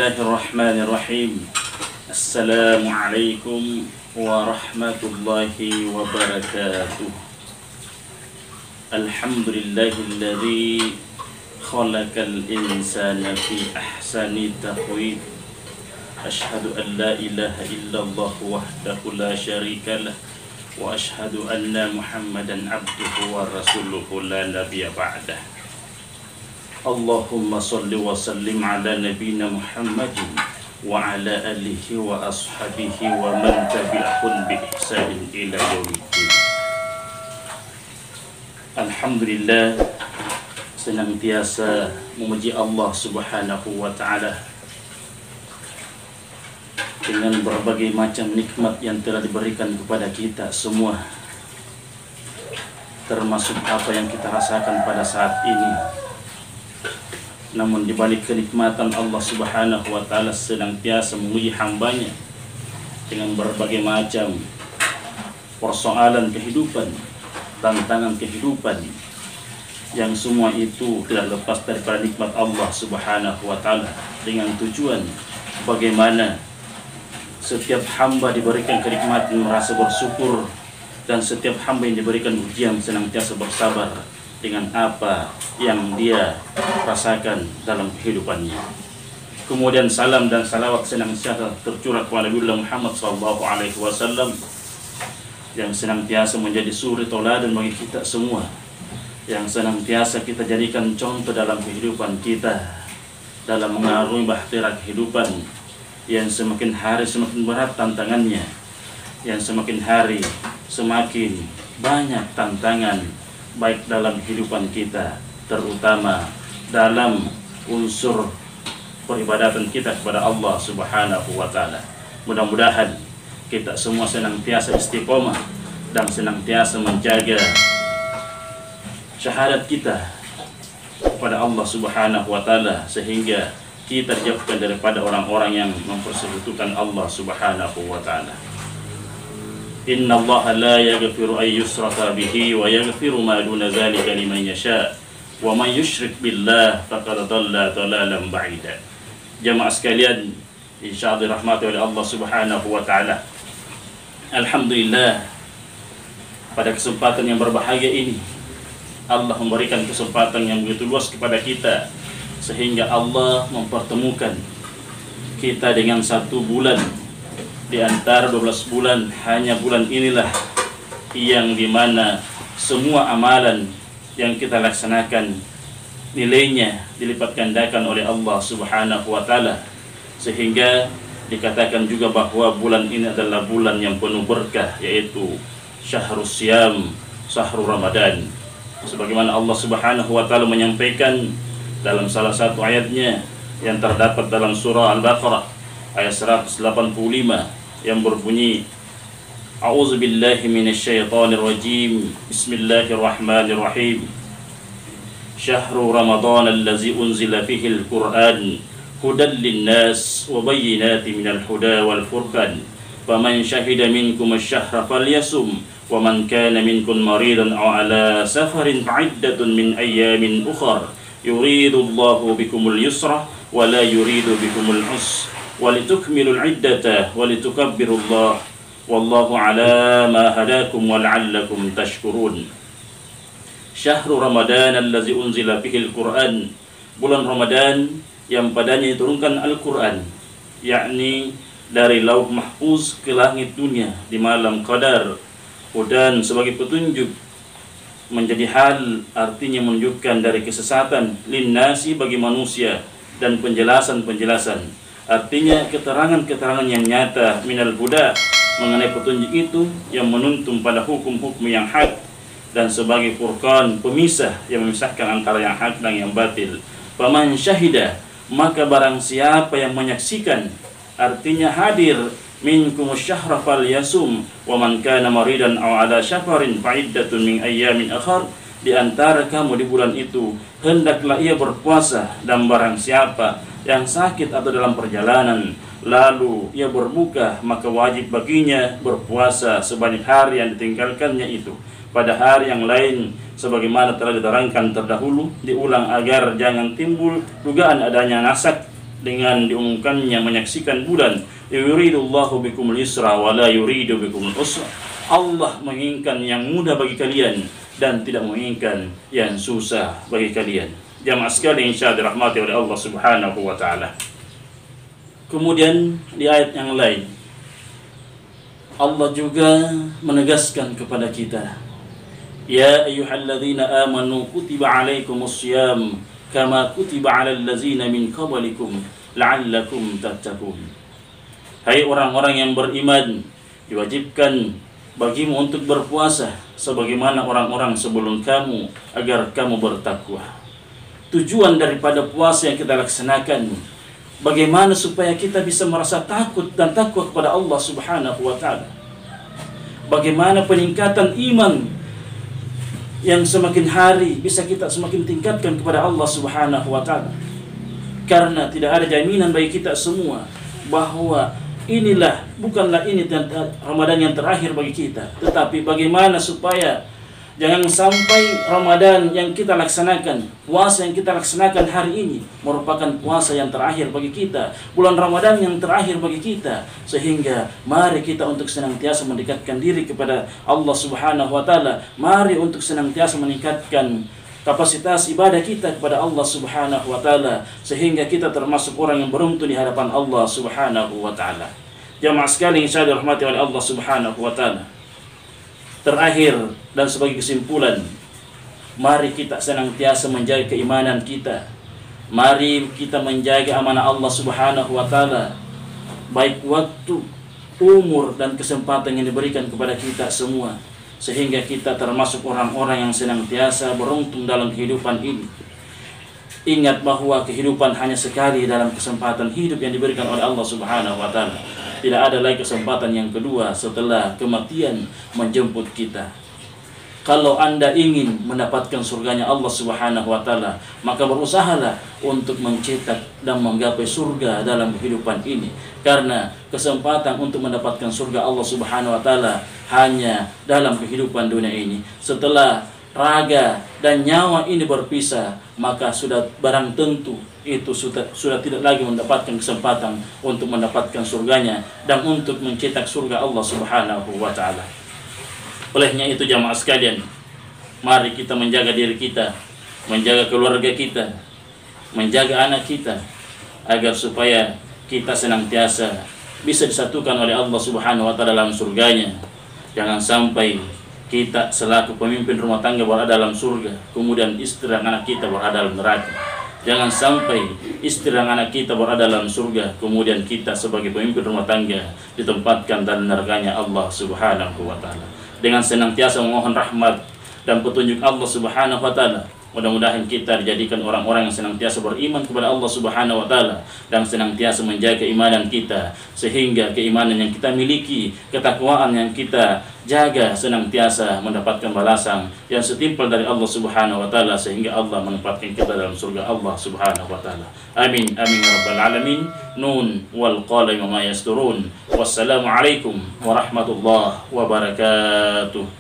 Bismillahirrahmanirrahim. Assalamualaikum warahmatullahi wabarakatuh. Alhamdulillahilladzi khalaqal insana fi ahsani taqwim. Ashhadu an la ilaha illallah wahdahu la syarikalah wa ashhadu anna Muhammadan abduhu wa rasuluhu la nabiyya ba'dah. Allahumma salli wa sallim ala nabiyyina Muhammadin wa ala alihi wa ashabihi wa man tabi'ahum bi ihsanin ila yaumiddin. Alhamdulillah, senantiasa memuji Allah Subhanahu wa taala dengan berbagai macam nikmat yang telah diberikan kepada kita semua, termasuk apa yang kita rasakan pada saat ini. Namun di balik kenikmatan, Allah Subhanahu wa taala senantiasa menguji hambanya dengan berbagai macam persoalan kehidupan, tantangan kehidupan, yang semua itu tidak lepas daripada nikmat Allah Subhanahu wa taala, dengan tujuan bagaimana setiap hamba diberikan kenikmatan merasa bersyukur, dan setiap hamba yang diberikan ujian senantiasa bersabar dengan apa yang dia rasakan dalam kehidupannya. Kemudian salam dan salawat senantiasa tercurah kepada Nabi Muhammad SAW yang senantiasa menjadi suri tauladan bagi kita semua, yang senantiasa kita jadikan contoh dalam kehidupan kita, dalam mengarungi bahtera kehidupan yang semakin hari semakin berat tantangannya, yang semakin hari semakin banyak tantangan, baik dalam kehidupan kita, terutama dalam unsur peribadatan kita kepada Allah Subhanahu wa taala. Mudah-mudahan kita semua senantiasa istiqomah dan senantiasa menjaga syahadat kita kepada Allah Subhanahu wa taala, sehingga kita dijauhkan daripada orang-orang yang mempersekutukan Allah Subhanahu wa taala. Inna Allah la yaghfiru an yushraka bihi wa yaghfiru ma duna dzalika liman yasha wa man yusyrik billah faqad dhalla dhalalan ba'ida. Jamaah sekalian, insyaallah dirahmati oleh Allah Subhanahu wa taala. Alhamdulillah, pada kesempatan yang berbahagia ini Allah memberikan kesempatan yang begitu luas kepada kita, sehingga Allah mempertemukan kita dengan satu bulan di antara 12 bulan. Hanya bulan inilah yang dimana semua amalan yang kita laksanakan nilainya dilipat gandakan oleh Allah Subhanahu wa taala, sehingga dikatakan juga bahwa bulan ini adalah bulan yang penuh berkah, yaitu Syahrus Syiyam, Syahrul Ramadan. Sebagaimana Allah Subhanahu wa taala menyampaikan dalam salah satu ayatnya yang terdapat dalam surah Al-Baqarah ayat 185 yang berbunyi, A'udzubillahi minasyaitonirrajim, Bismillahirrahmanirrahim. Syahrul Ramadan allazi unzila fihil Qur'an hudan linnas wa bayyinatin minal huda wal furqan. Faman syahida minkum asy-syahra falyasum wa man kana minkum maridan aw ala safarin fa'iddatun min ayyamin ukhra. Yuridullahu bikumul yusra wa la yuridu bikumul usra walitukmilul iddata walitukabbirullaha wallahu ala ma hadakum wa la'allakum tashkurun. Syahrul Ramadan allazi unzila fihil Qur'an, bulan Ramadan yang padanya diturunkan Al-Qur'an, yakni dari Lauh Mahfuz ke langit dunia di malam Qadar. Hudan sebagai petunjuk, menjadi hal artinya menunjukkan dari kesesatan, linnasi bagi manusia, dan penjelasan-penjelasan artinya keterangan-keterangan yang nyata, minal huda mengenai petunjuk itu yang menuntun pada hukum-hukum yang hak, dan sebagai furqan pemisah yang memisahkan antara yang hak dan yang batil. Faman syahida, maka barang siapa yang menyaksikan, artinya hadir, minkum syahra falyasum wa man kana maridan aw ala safarin fa'iddatun min ayyamin akhar. Di antara kamu di bulan itu hendaklah ia berpuasa, dan barang siapa yang sakit atau dalam perjalanan lalu ia berbuka, maka wajib baginya berpuasa sebanyak hari yang ditinggalkannya itu pada hari yang lain, sebagaimana telah diterangkan terdahulu. Diulang agar jangan timbul dugaan adanya nasak dengan diumumkannya menyaksikan bulan, yuridullahu bikumul yusra wa la yuridu bikumul usra. Allah menginginkan yang mudah bagi kalian dan tidak menginginkan yang susah bagi kalian. Jamaah sekalian insyaallah dirahmati oleh Allah Subhanahu wa taala. Kemudian di ayat yang lain Allah juga menegaskan kepada kita, ya ayyuhalladzina amanu kutiba alaikumus syiyam kama kutiba 'alal ladzina min qablikum la'allakum tattaqun. Hai orang-orang yang beriman, diwajibkan bagimu untuk berpuasa sebagaimana orang-orang sebelum kamu agar kamu bertakwa. Tujuan daripada puasa yang kita laksanakan bagaimana supaya kita bisa merasa takut dan takwa kepada Allah Subhanahu wa taala. Bagaimana peningkatan iman yang semakin hari bisa kita semakin tingkatkan kepada Allah Subhanahu wa taala. Karena tidak ada jaminan bagi kita semua bahwa bukanlah ini Ramadan yang terakhir bagi kita, tetapi bagaimana supaya jangan sampai Ramadan yang kita laksanakan, puasa yang kita laksanakan hari ini merupakan puasa yang terakhir bagi kita, bulan Ramadan yang terakhir bagi kita. Sehingga mari kita untuk senantiasa mendekatkan diri kepada Allah Subhanahu wa taala. Mari untuk senantiasa meningkatkan kapasitas ibadah kita kepada Allah Subhanahu wa taala sehingga kita termasuk orang yang beruntung di hadapan Allah Subhanahu wa taala. Jamaah sekalian insyaallah dirahmati oleh Allah Subhanahu wa taala. Terakhir dan sebagai kesimpulan, mari kita senantiasa menjaga keimanan kita. Mari kita menjaga amanah Allah Subhanahu wa taala, baik waktu, umur dan kesempatan yang diberikan kepada kita semua, sehingga kita termasuk orang-orang yang senantiasa beruntung dalam kehidupan ini. Ingat bahwa kehidupan hanya sekali dalam kesempatan hidup yang diberikan oleh Allah Subhanahu wa taala. Tidak ada lagi kesempatan yang kedua setelah kematian menjemput kita. Kalau Anda ingin mendapatkan surganya Allah Subhanahu wa taala, maka berusahalah untuk mencetak dan menggapai surga dalam kehidupan ini. Karena kesempatan untuk mendapatkan surga Allah Subhanahu wa taala hanya dalam kehidupan dunia ini. Setelah raga dan nyawa ini berpisah, maka sudah barang tentu itu sudah tidak lagi mendapatkan kesempatan untuk mendapatkan surganya dan untuk mencetak surga Allah Subhanahu wa taala. Olehnya itu jamaah sekalian, mari kita menjaga diri kita, menjaga keluarga kita, menjaga anak kita, agar supaya kita senantiasa bisa disatukan oleh Allah Subhanahu wa taala dalam surganya. Jangan sampai kita selaku pemimpin rumah tangga berada dalam surga, kemudian istri dan anak kita berada dalam neraka. Jangan sampai istri dan anak kita berada dalam surga, kemudian kita sebagai pemimpin rumah tangga ditempatkan dalam nerakanya Allah Subhanahu wa taala. Dengan senantiasa memohon rahmat dan petunjuk Allah Subhanahu wa taala, mudah-mudahan kita dijadikan orang-orang yang senantiasa beriman kepada Allah Subhanahu wa taala dan senantiasa menjaga keimanan kita, sehingga keimanan yang kita miliki, ketakwaan yang kita jaga senantiasa mendapatkan balasan yang setimpal dari Allah Subhanahu wa taala, sehingga Allah menempatkan kita dalam surga Allah Subhanahu wa taala. Amin amin ya rabbal alamin. Nun wal qalami ma yasturun. Wassalamu alaikum warahmatullahi wabarakatuh.